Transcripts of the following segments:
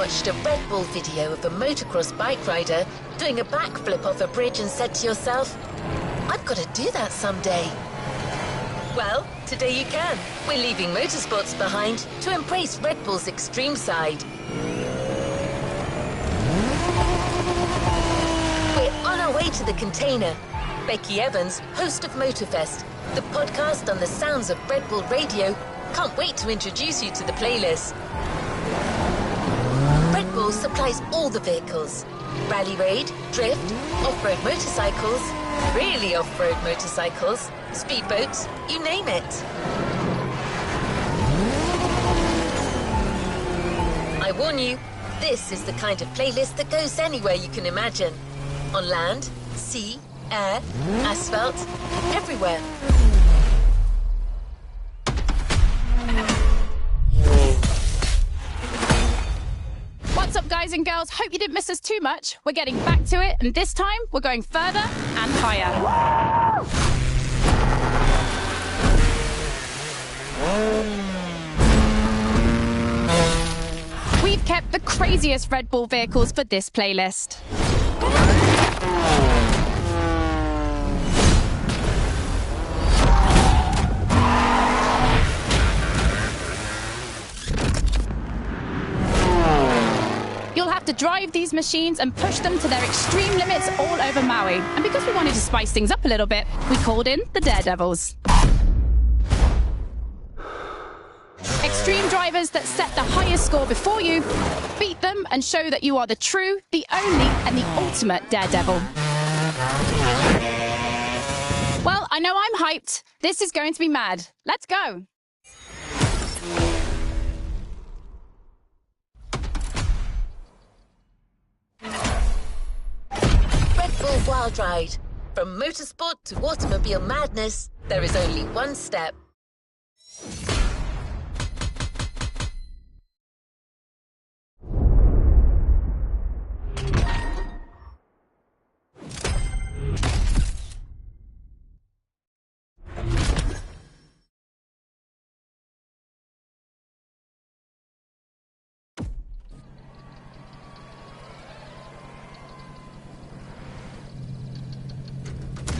watched a Red Bull video of a motocross bike rider doing a backflip off a bridge and said to yourself, I've got to do that someday? Well, today you can. We're leaving motorsports behind to embrace Red Bull's extreme side. We're on our way to the container. Becky Evans, host of MOTORFEST, the podcast on the sounds of Red Bull Radio, can't wait to introduce you to the playlist. Red Bull supplies all the vehicles. Rally raid, drift, off-road motorcycles, really off-road motorcycles, speedboats, you name it. I warn you, this is the kind of playlist that goes anywhere you can imagine. On land, sea, air, asphalt, everywhere. What's up, guys and girls? Hope you didn't miss us too much. We're getting back to it, and this time we're going further and higher. We've kept the craziest Red Bull vehicles for this playlist. You'll have to drive these machines and push them to their extreme limits all over Maui. And because we wanted to spice things up a little bit, we called in the Daredevils. Extreme drivers that set the highest score before you, beat them and show that you are the true, the only, and the ultimate Daredevil. Well, I know I'm hyped. This is going to be mad. Let's go. Red Bull Wild Ride. From motorsport to automobile madness, there is only one step.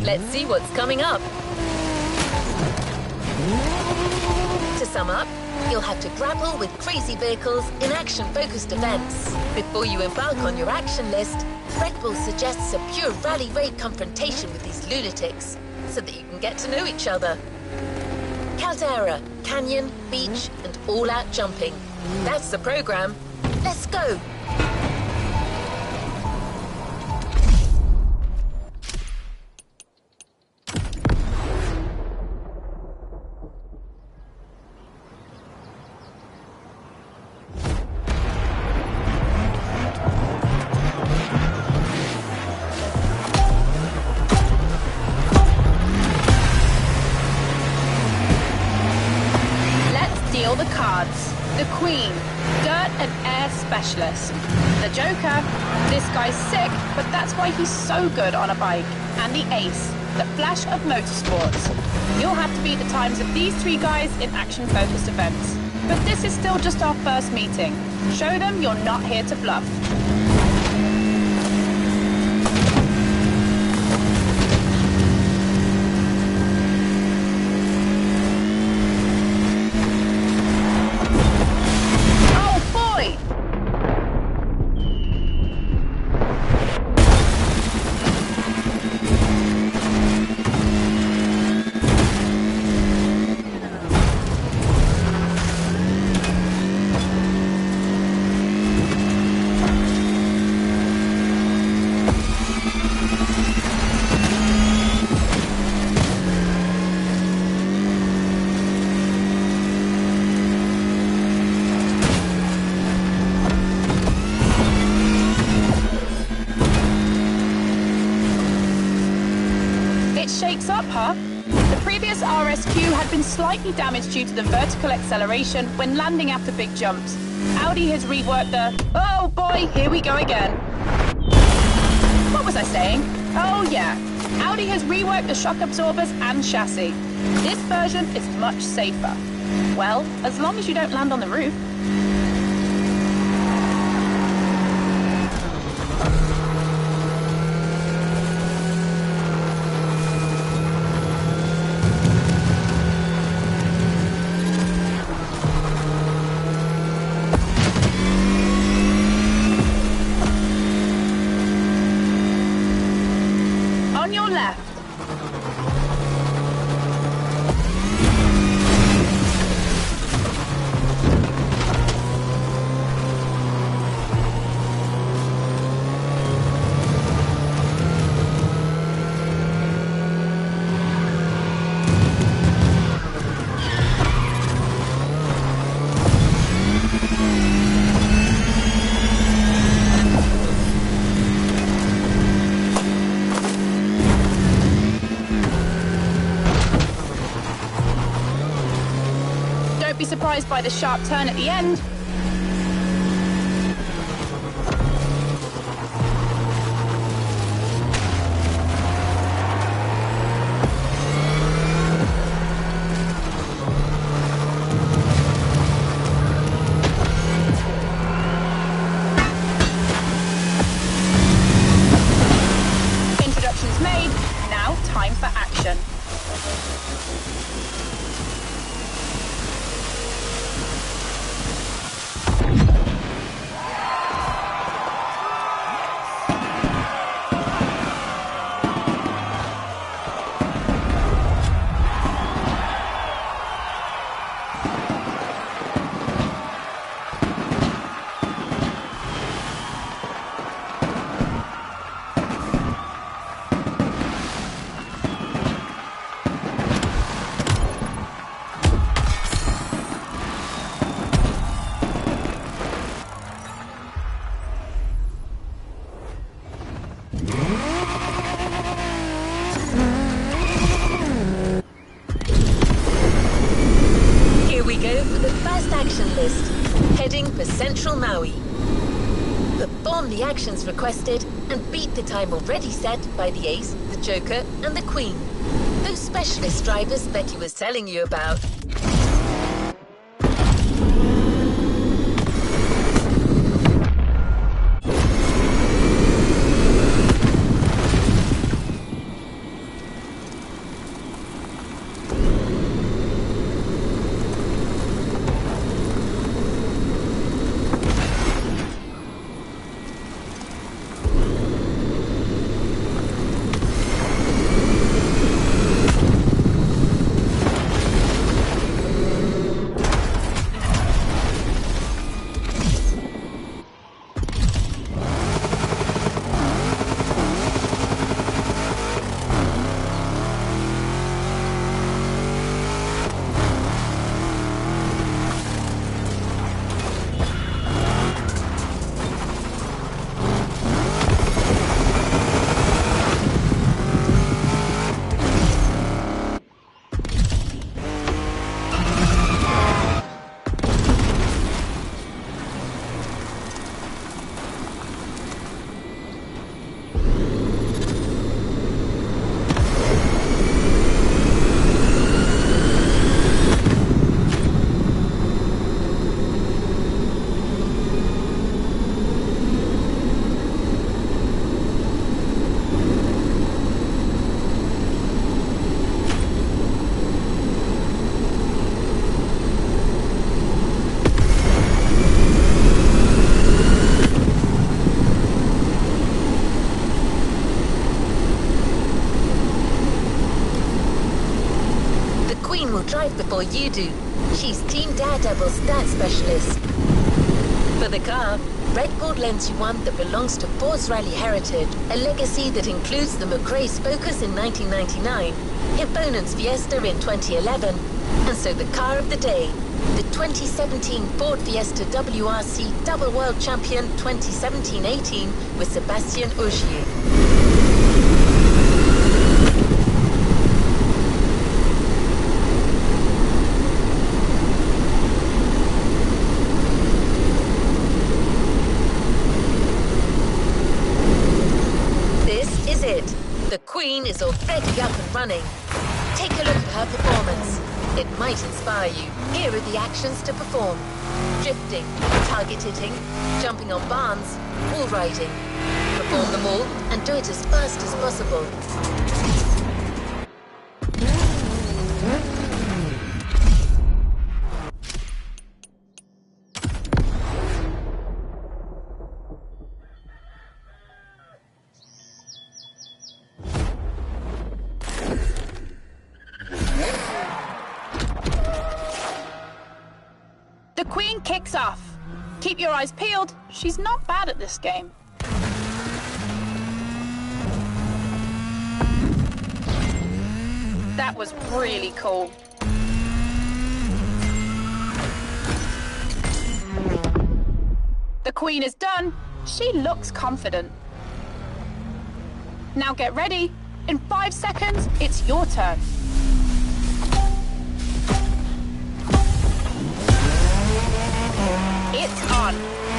Let's see what's coming up. To sum up, you'll have to grapple with crazy vehicles in action-focused events. Before you embark on your action list, Red Bull suggests a pure rally raid confrontation with these lunatics, so that you can get to know each other. Caldera, canyon, beach, and all-out jumping. That's the program. Let's go! The cards. The Queen, Dirt and Air Specialist. The Joker, this guy's sick, but that's why he's so good on a bike. And the Ace, the Flash of motorsports. You'll have to beat the times of these three guys in action-focused events. But this is still just our first meeting. Show them you're not here to bluff. Shakes up, huh? The previous RSQ had been slightly damaged due to the vertical acceleration when landing after big jumps. Audi has reworked the... Oh boy, here we go again. What was I saying? Oh yeah, Audi has reworked the shock absorbers and chassis. This version is much safer. Well, as long as you don't land on the roof. surprised by the sharp turn at the end? Introductions made, now time for action. Heading for Central Maui. Perform the actions requested and beat the time already set by the Ace, the Joker and the Queen. Those specialist drivers Becky was telling you about. Drive before you do. She's Team Daredevil's stat specialist. For the car, Red Bull lends you one that belongs to Force Rally Heritage, a legacy that includes the McRae's Focus in 1999, Hipponen's Fiesta in 2011, and so the car of the day, the 2017 Ford Fiesta WRC Double World Champion 2017-18 with Sébastien Ogier. The Queen is already up and running. Take a look at her performance. It might inspire you. Here are the actions to perform. Drifting, target hitting, jumping on barns, wall riding. Perform them all and do it as fast as possible. The Queen kicks off. Keep your eyes peeled. She's not bad at this game. That was really cool. The Queen is done. She looks confident. Now get ready. In 5 seconds, it's your turn. It's on.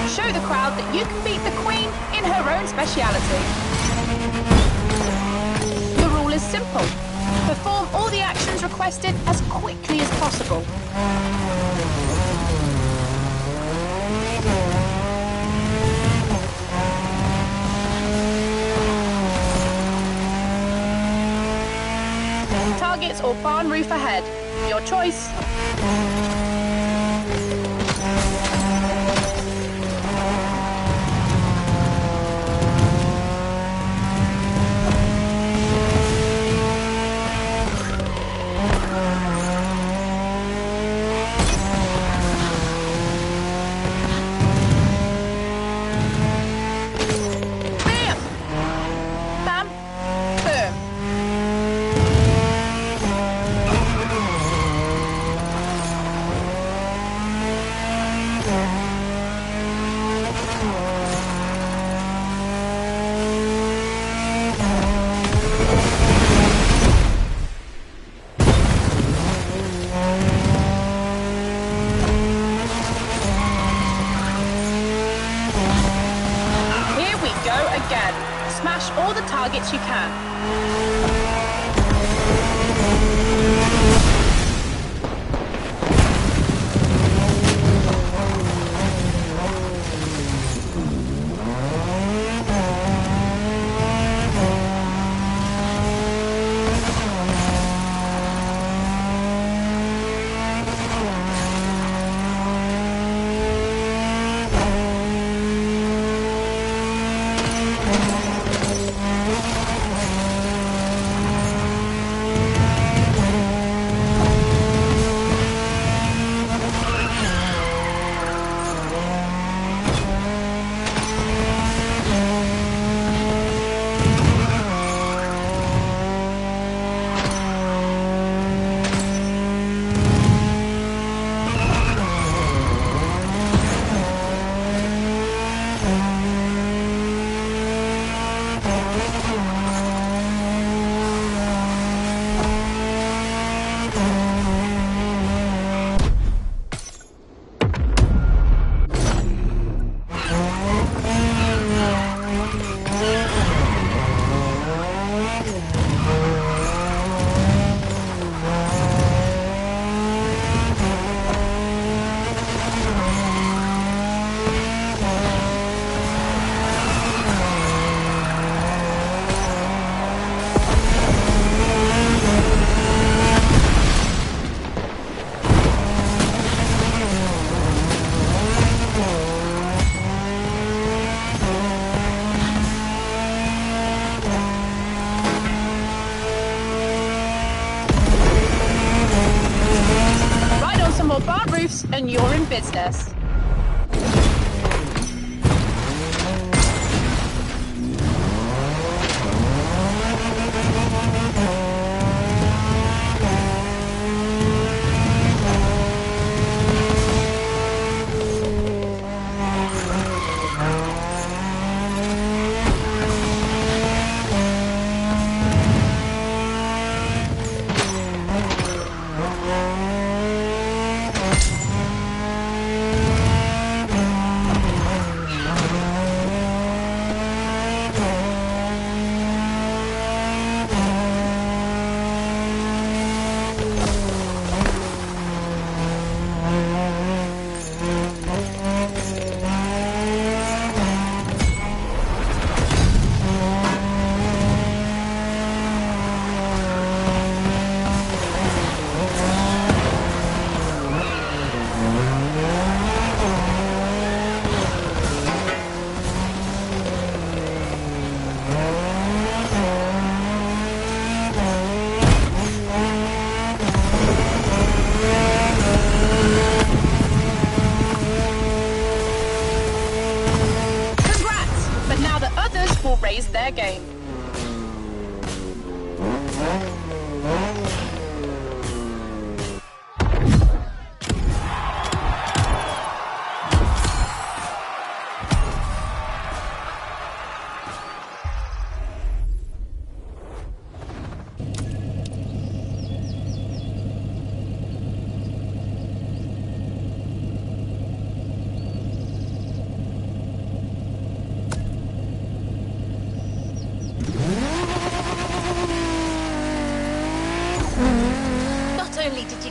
Show the crowd that you can beat the Queen in her own speciality. The rule is simple. Perform all the actions requested as quickly as possible. Targets or barn roof ahead. Your choice. Smash all the targets you can. And you're in business.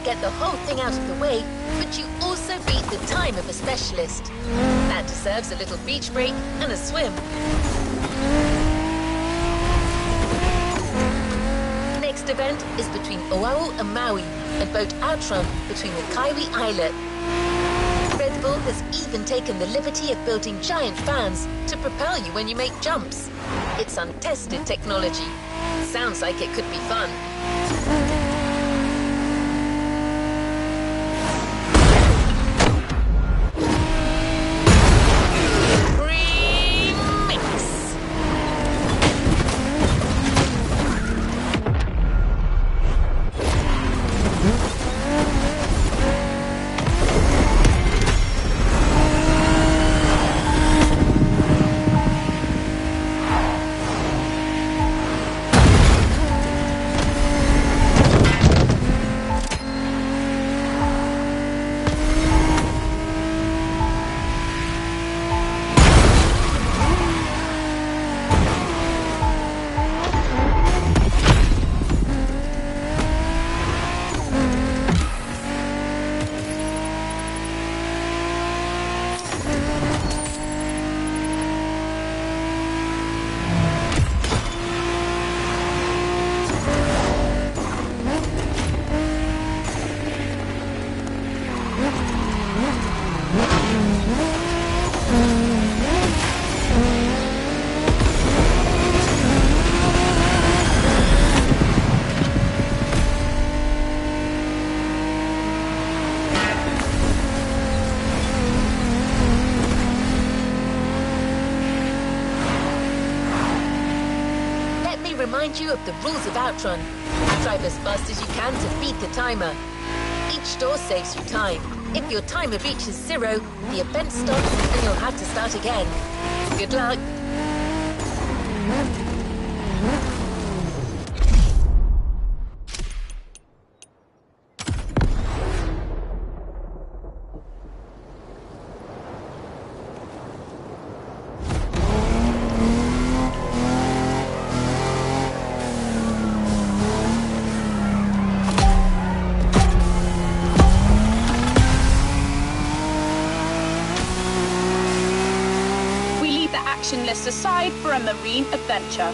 get the whole thing out of the way, but you also beat the time of a specialist. That deserves a little beach break and a swim. Next event is between Oahu and Maui, and boat outrun between the Kaiwi Islet. Red Bull has even taken the liberty of building giant fans to propel you when you make jumps. It's untested technology. Sounds like it could be fun. Remind you of the rules of outrun. Drive as fast as you can to beat the timer. Each door saves you time. If your timer reaches 0, the event stops and you'll have to start again. Good luck! List aside for a marine adventure.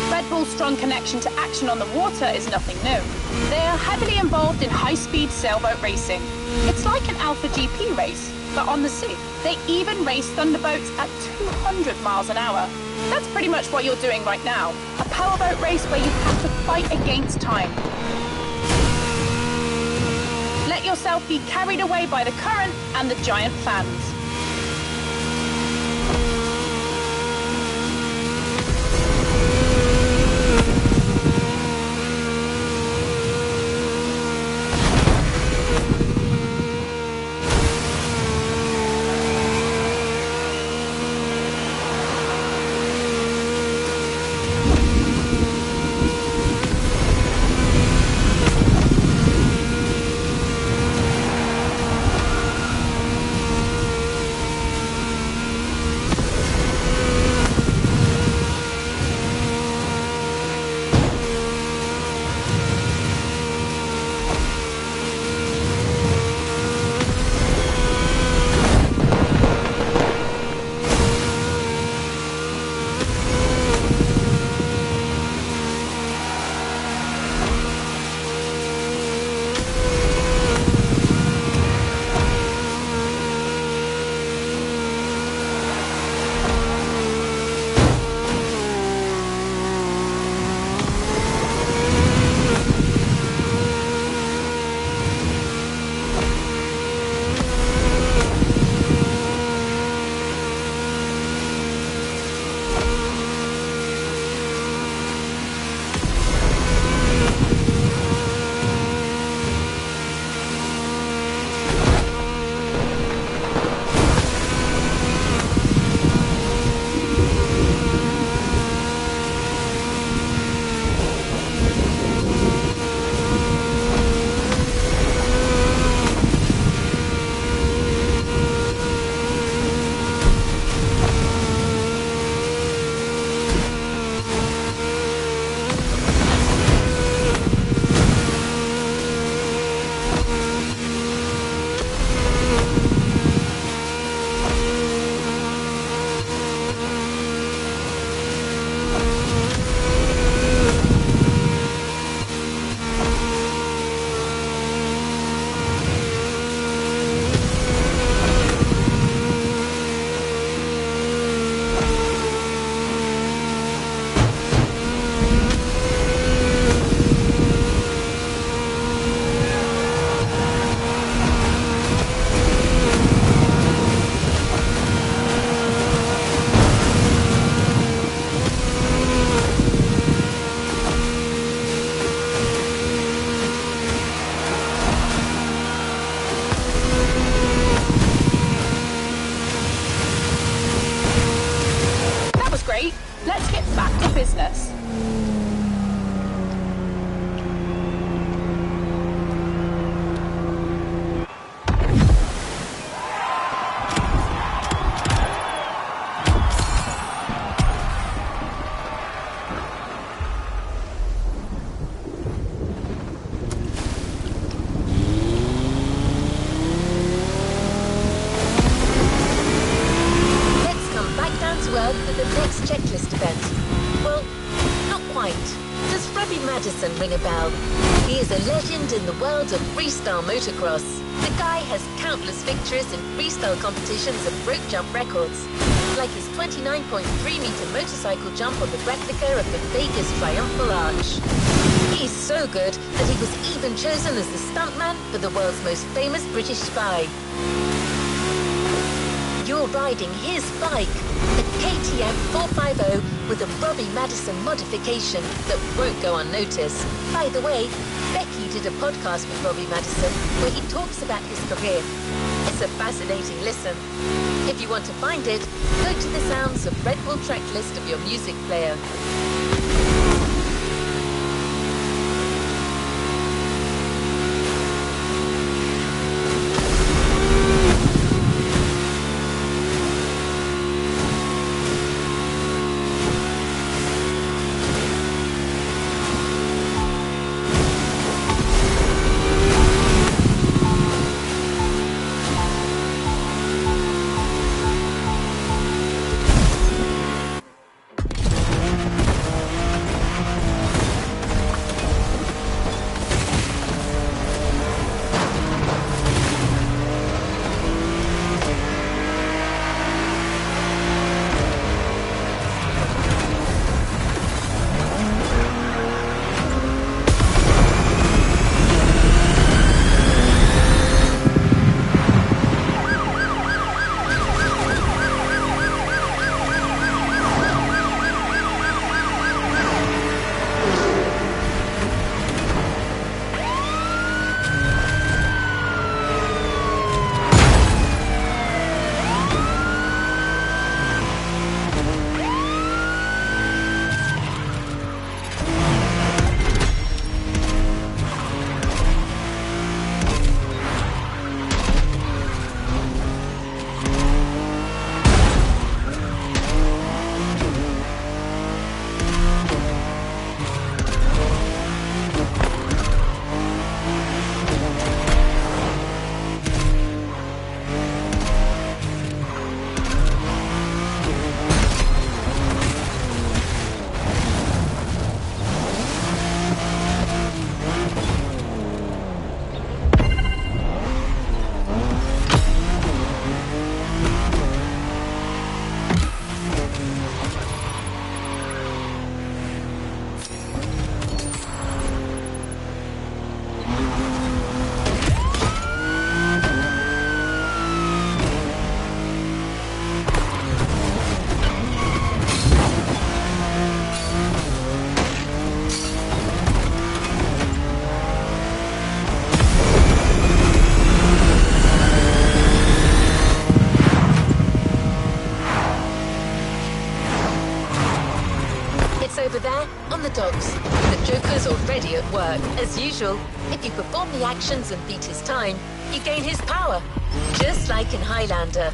Red Bull's strong connection to action on the water is nothing new. They are heavily involved in high-speed sailboat racing. It's like an Alpha GP race, but on the sea. They even race thunderboats at 200 miles an hour. That's pretty much what you're doing right now. A powerboat race where you have to fight against time. Let yourself be carried away by the current and the giant fans. to business. For the next checklist event. Well, not quite. Does Robbie Madison ring a bell? He is a legend in the world of freestyle motocross. The guy has countless victories in freestyle competitions and broke jump records, like his 29.3-meter motorcycle jump on the replica of the Vegas Triumphal Arch. He's so good that he was even chosen as the stuntman for the world's most famous British spy. You're riding his bike, the KTM 450 with a Robbie Madison modification that won't go unnoticed. By the way, Becky did a podcast with Robbie Madison where he talks about his career. It's a fascinating listen. If you want to find it, go to the sounds of Red Bull track list of your music player. Over there, on the docks. The Joker's already at work. As usual, if you perform the actions and beat his time, you gain his power. Just like in Highlander.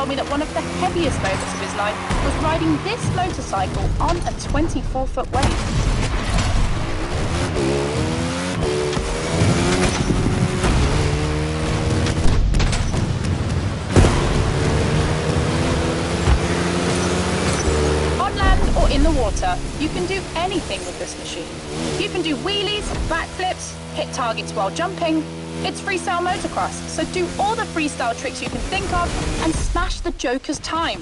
told me that one of the heaviest moments of his life was riding this motorcycle on a 24-foot wave. Or in the water, you can do anything with this machine. You can do wheelies, backflips, hit targets while jumping. It's freestyle motocross, so do all the freestyle tricks you can think of and smash the Joker's time.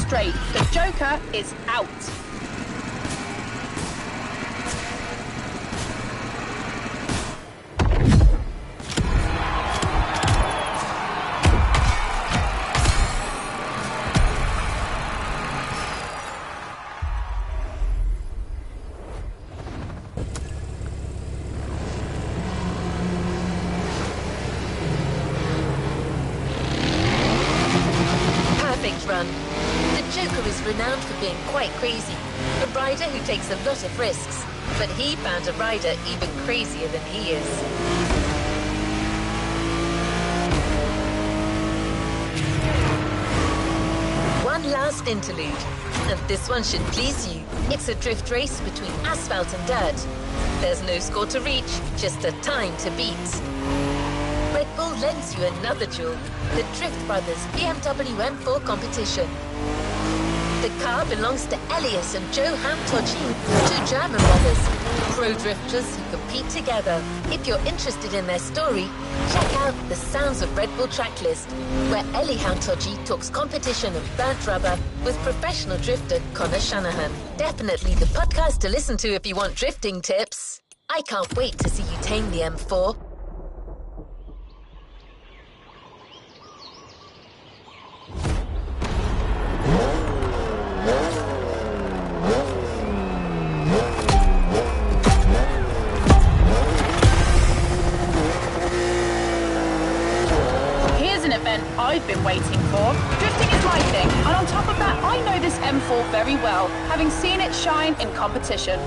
Straight. The Joker is out. Perfect run. The Joker is renowned for being quite crazy, a rider who takes a lot of risks, but he found a rider even crazier than he is. One last interlude, and this one should please you. It's a drift race between asphalt and dirt. There's no score to reach, just a time to beat. Red Bull lends you another jewel, the Drift Brothers BMW M4 competition. The car belongs to Elias and Joe Hamtoji, two German brothers, pro drifters who compete together. If you're interested in their story, check out the Sounds of Red Bull tracklist, where Eli Hamtoji talks competition and burnt rubber with professional drifter Connor Shanahan. Definitely the podcast to listen to if you want drifting tips. I can't wait to see you tame the M4. Here's an event I've been waiting for. Drifting is my thing, and on top of that, I know this M4 very well, having seen it shine in competition.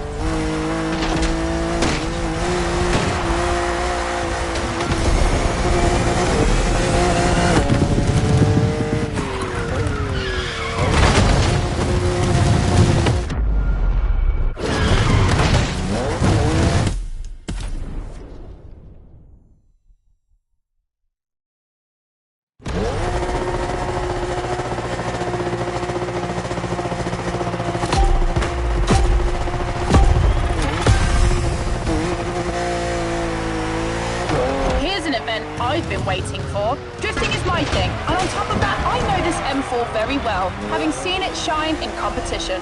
I've been waiting for. Drifting is my thing, and on top of that, I know this M4 very well, having seen it shine in competition.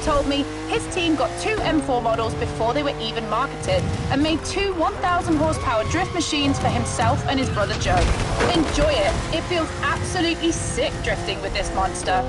Told me his team got 2 M4 models before they were even marketed and made 2 1,000 horsepower drift machines for himself and his brother Joe. Enjoy it. It feels absolutely sick drifting with this monster.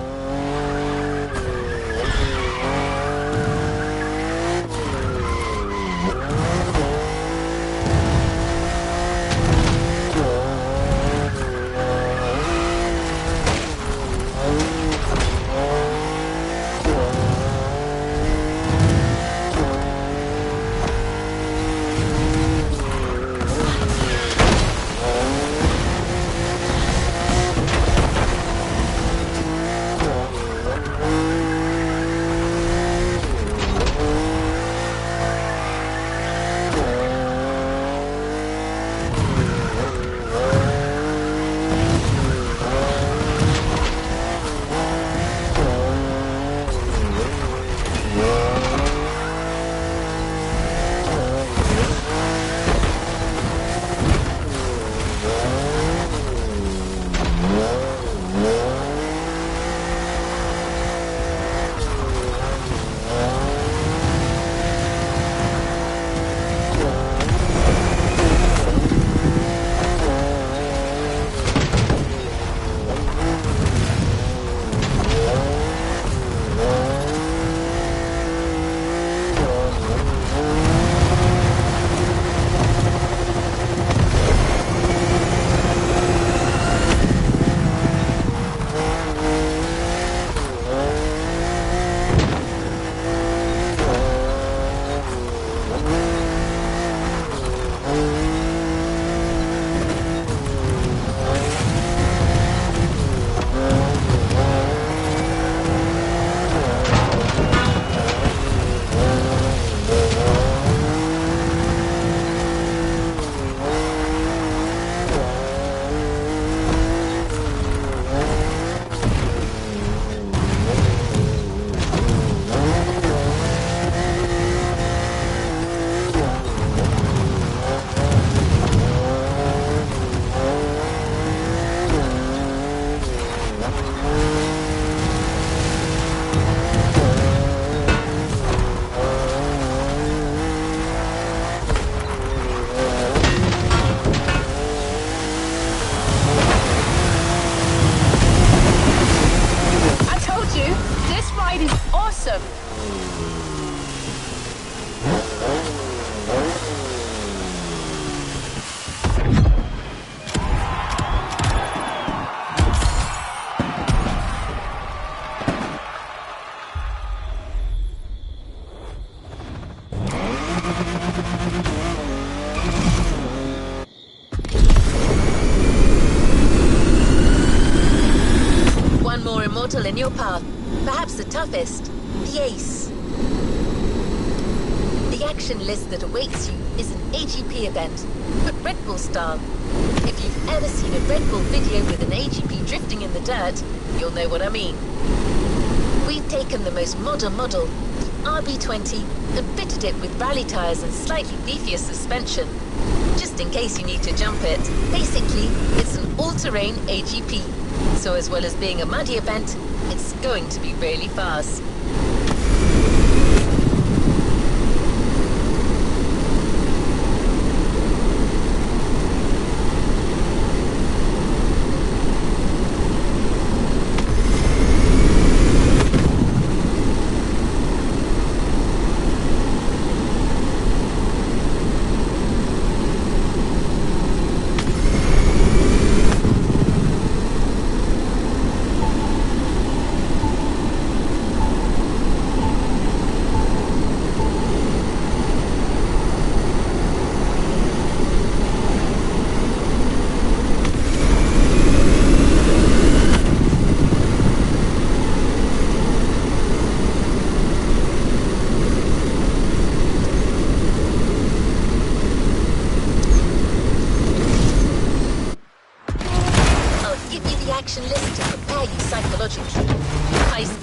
In your path, perhaps the toughest, the Ace. The action list that awaits you is an AGP event, but Red Bull style. If you've ever seen a Red Bull video with an AGP drifting in the dirt, you'll know what I mean. We've taken the most modern model, the RB20, and fitted it with rally tyres and slightly beefier suspension, just in case you need to jump it. Basically, it's an all-terrain AGP. So as well as being a muddy event, it's going to be really fast.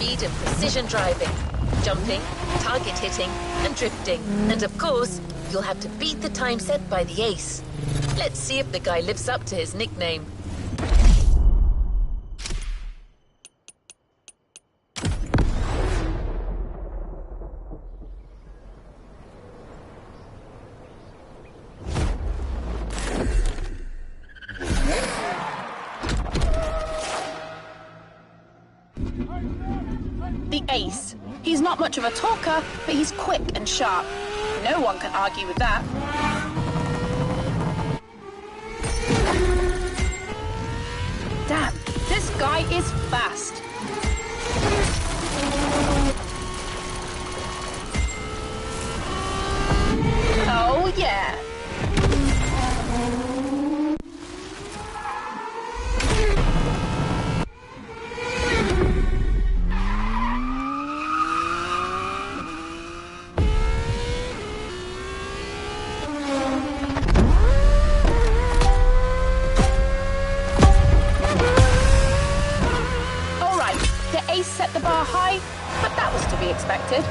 speed and precision driving, jumping, target hitting, and drifting. And of course, you'll have to beat the time set by the ace. Let's see if the guy lives up to his nickname. The ace. He's not much of a talker, but he's quick and sharp. No one can argue with that. Damn, this guy is fast. Oh, yeah. Set the bar high, but that was to be expected.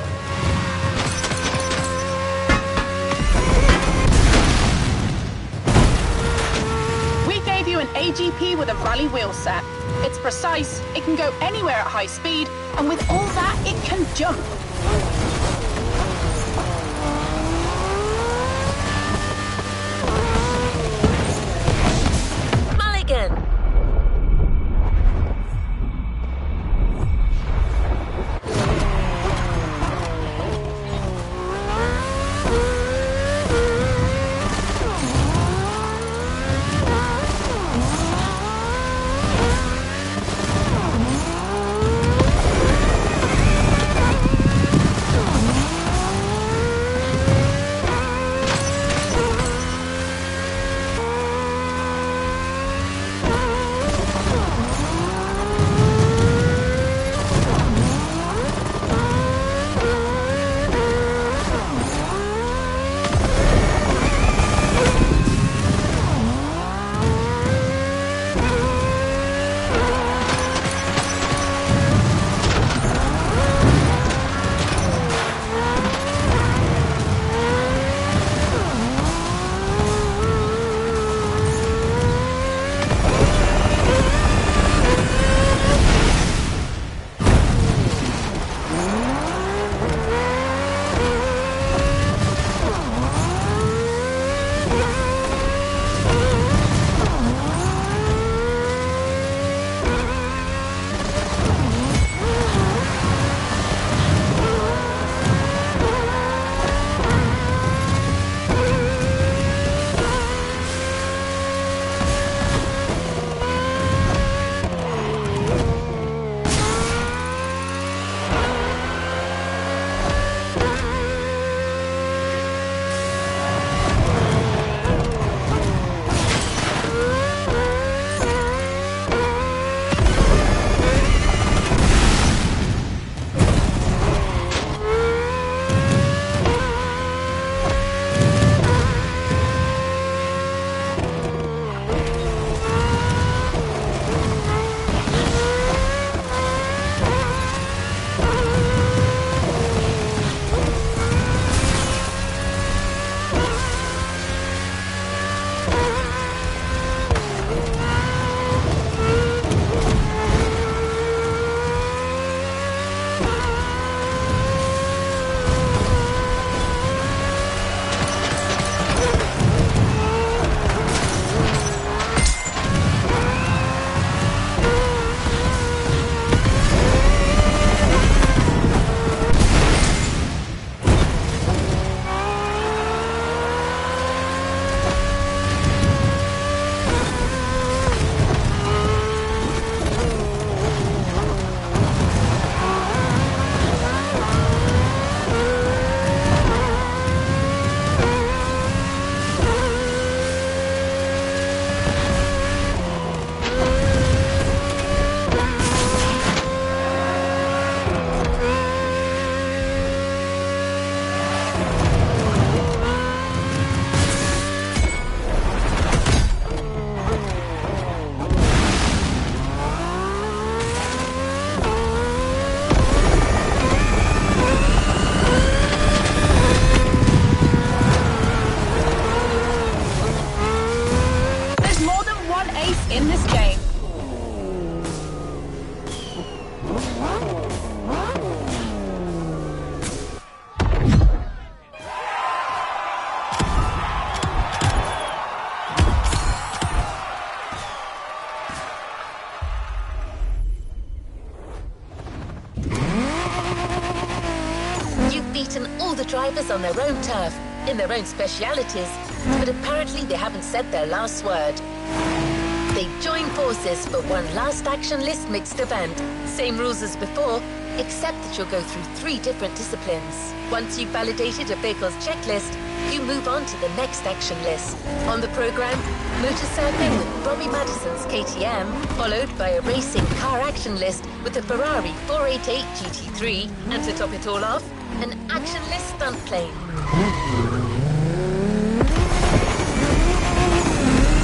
We gave you an AGP with a rally wheel set. It's precise, it can go anywhere at high speed, and with all that, it can jump. Mulligan! in this game. You've beaten all the drivers on their own turf, in their own specialities, but apparently they haven't said their last word. They join forces for one last action list mixed event. Same rules as before, except that you'll go through 3 different disciplines. Once you've validated a vehicle's checklist, you move on to the next action list. On the program, motorsurfing with Robbie Madison's KTM, followed by a racing car action list with the Ferrari 488 GT3, and to top it all off, an action list stunt plane.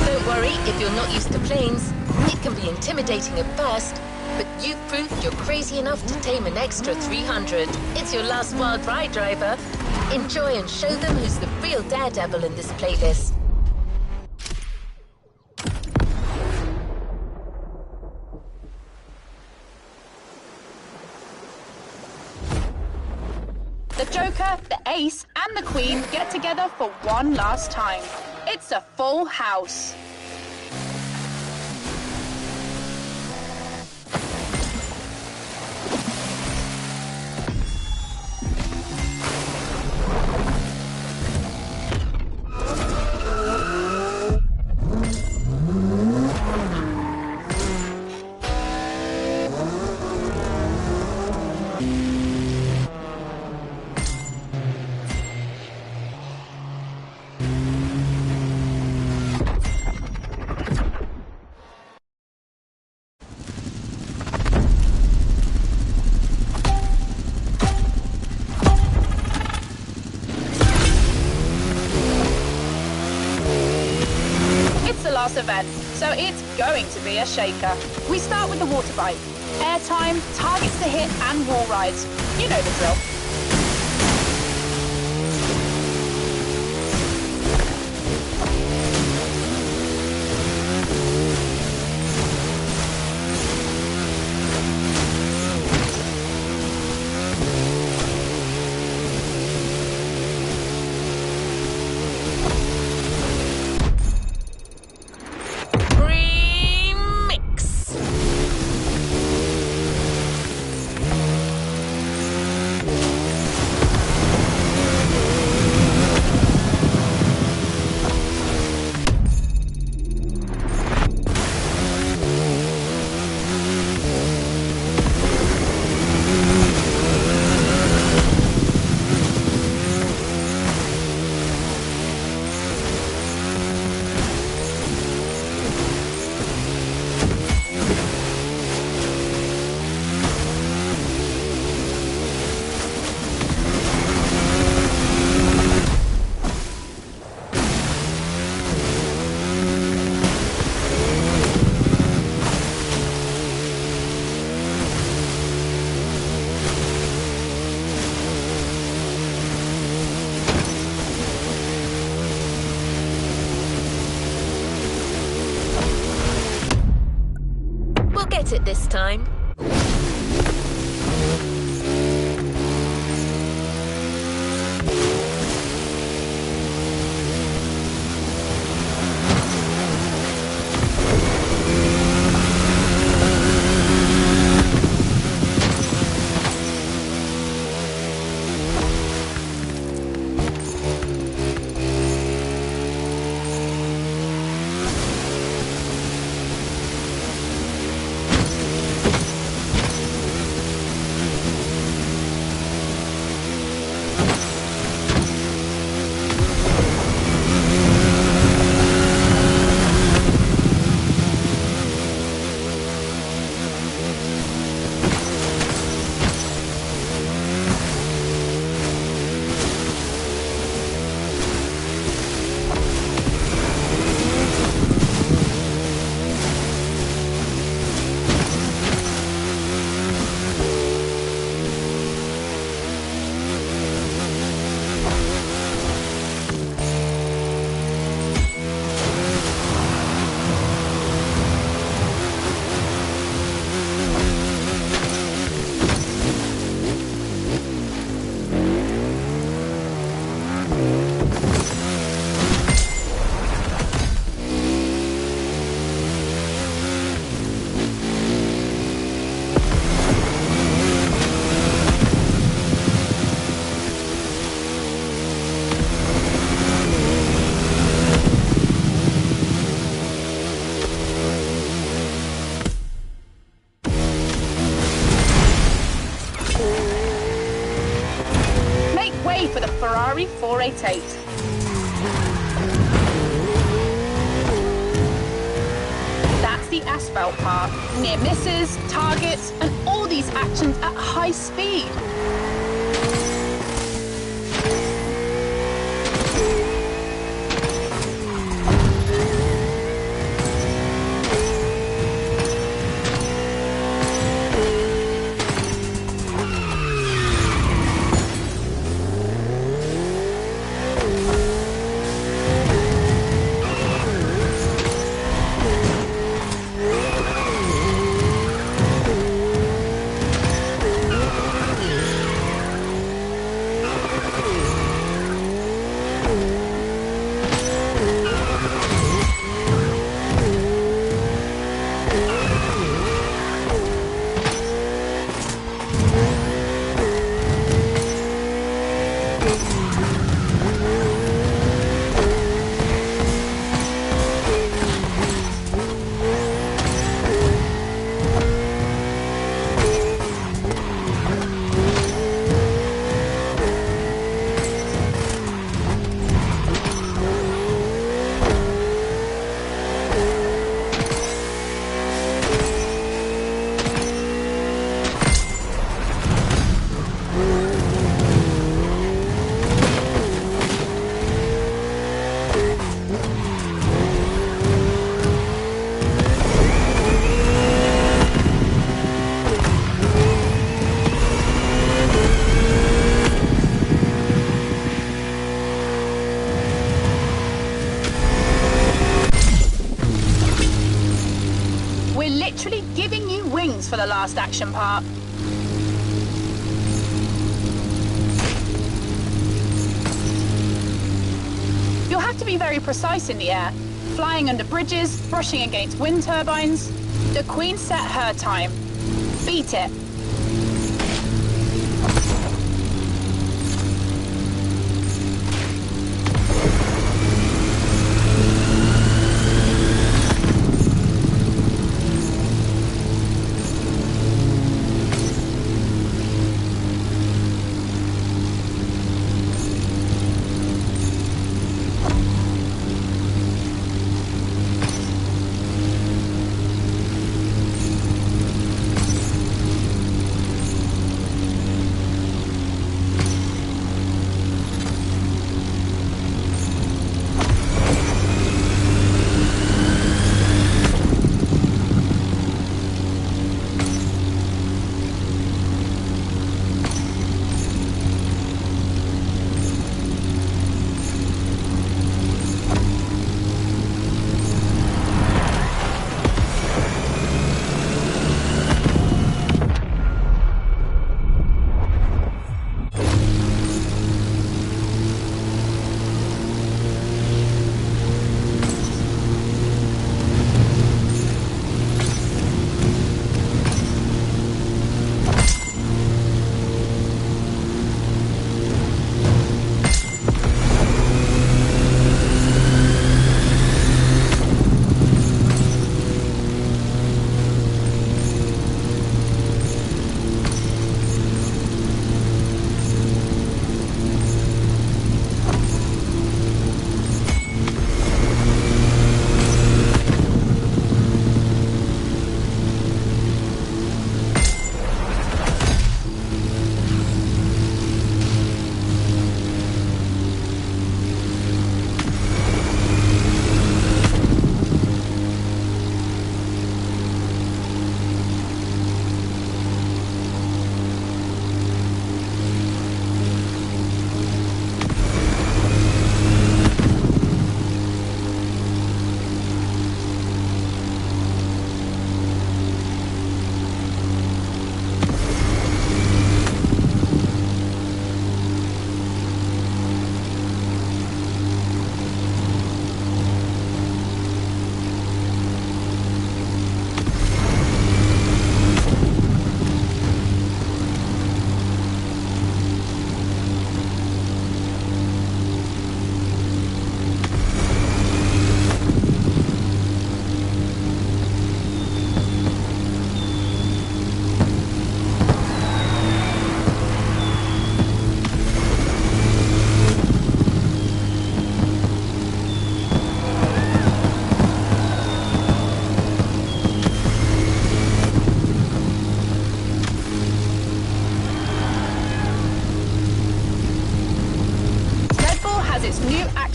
Don't worry if you're not used to planes. It can be intimidating at first, but you've proved you're crazy enough to tame an extra 300. It's your last wild ride, driver. Enjoy and show them who's the real daredevil in this playlist. The Joker, the Ace, and the Queen get together for one last time. It's a full house. Last event, so it's going to be a shaker. We start with the water bike. Airtime, targets to hit, and wall rides. You know the drill. It this time. accelerate 8. That's the asphalt part. Near misses, targets, and all these actions at high speed. Literally giving you wings for the last action part. You'll have to be very precise in the air, flying under bridges, brushing against wind turbines. The Queen set her time. Beat it.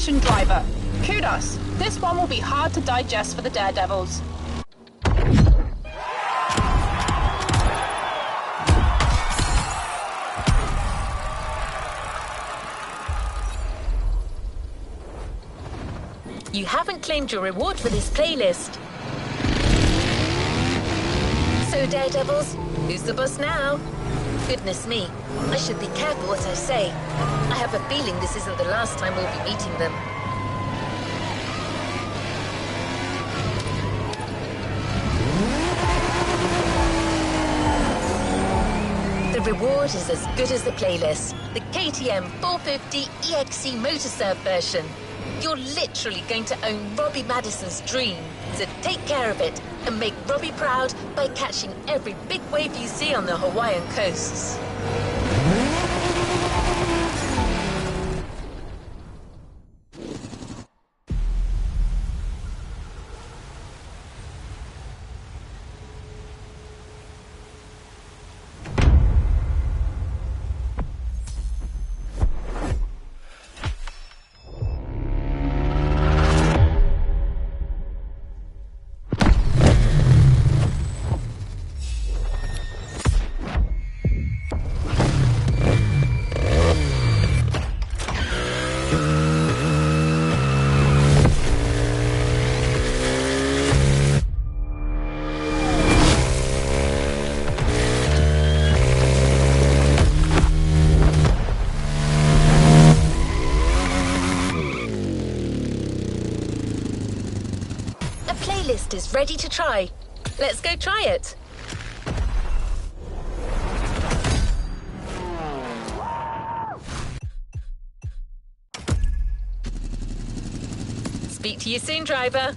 action driver. Kudos. This one will be hard to digest for the daredevils. You haven't claimed your reward for this playlist. So, daredevils, who's the boss now? Goodness me, I should be careful what I say. I have a feeling this isn't the last time we'll be meeting them. The reward is as good as the playlist. The KTM 450 EXC Motorserve version. You're literally going to own Robbie Madison's dream. So take care of it and make Robbie proud by catching every big wave you see on the Hawaiian coasts. Playlist is ready to try. Let's go try it. Speak to you soon, driver.